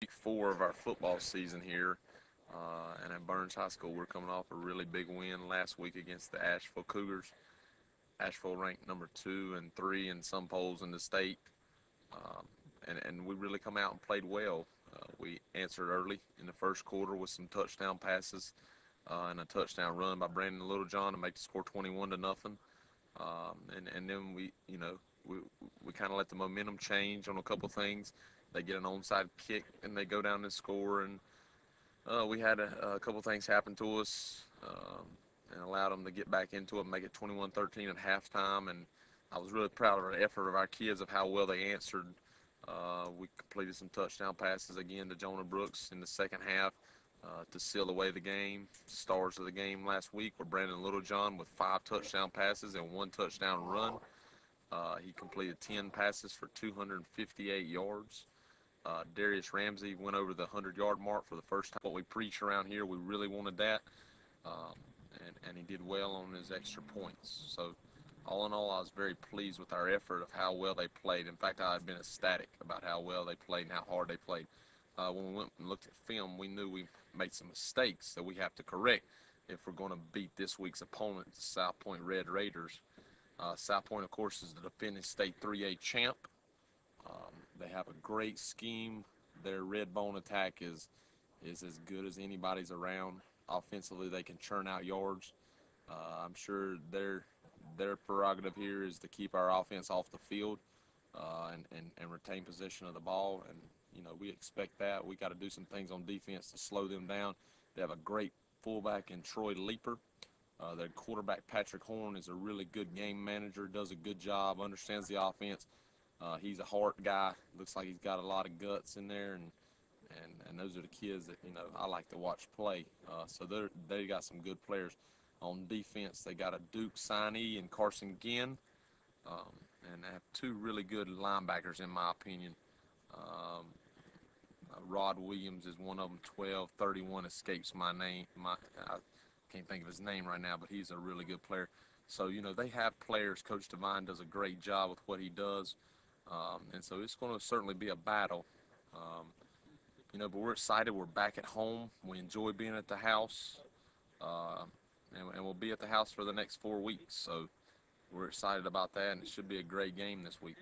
week 4 of our football season here. And at Burns High School, we're coming off a really big win last week against the Asheville Cougars. Asheville ranked number 2 and 3 in some polls in the state. Um, and we really come out and played well. We answered early in the first quarter with some touchdown passes and a touchdown run by Brandon Littlejohn to make the score 21 to nothing. And then we kind of let the momentum change on a couple things. They get an onside kick and they go down and score. And we had a couple things happen to us and allowed them to get back into it and make it 21-13 at halftime. And I was really proud of the effort of our kids of how well they answered. We completed some touchdown passes again to Jonah Brooks in the second half to seal away the game. Stars of the game last week were Brandon Littlejohn with 5 touchdown passes and 1 touchdown run. He completed 10 passes for 258 yards. Darius Ramsey went over the 100-yard mark for the first time. What we preach around here, we really wanted that, um, and he did well on his extra points. So all in all, I was very pleased with our effort of how well they played. In fact, I had been ecstatic about how well they played and how hard they played. When we went and looked at film, we knew we made some mistakes that we have to correct if we're going to beat this week's opponent, the South Point Red Raiders. South Point, of course, is the defending state 3A champ. They have a great scheme. Their red bone attack is as good as anybody's around. Offensively, they can churn out yards. I'm sure their prerogative here is to keep our offense off the field and retain possession of the ball. And we expect that. We got to do some things on defense to slow them down. They have a great fullback in Troy Leaper. Their quarterback Patrick Horn is a really good game manager. Does a good job. Understands the offense. He's a hard guy. Looks like he's got a lot of guts in there, and those are the kids that I like to watch play. So they got some good players on defense. They got a Duke signee and Carson Ginn, um, and they have 2 really good linebackers in my opinion. Um, Rod Williams is one of them. 12-31 escapes my name. I can't think of his name right now, but he's a really good player. So they have players. Coach Devine does a great job with what he does. And so it's going to certainly be a battle. Um, but we're excited. We're back at home. We enjoy being at the house. Uh, and we'll be at the house for the next 4 weeks. So we're excited about that, and it should be a great game this week.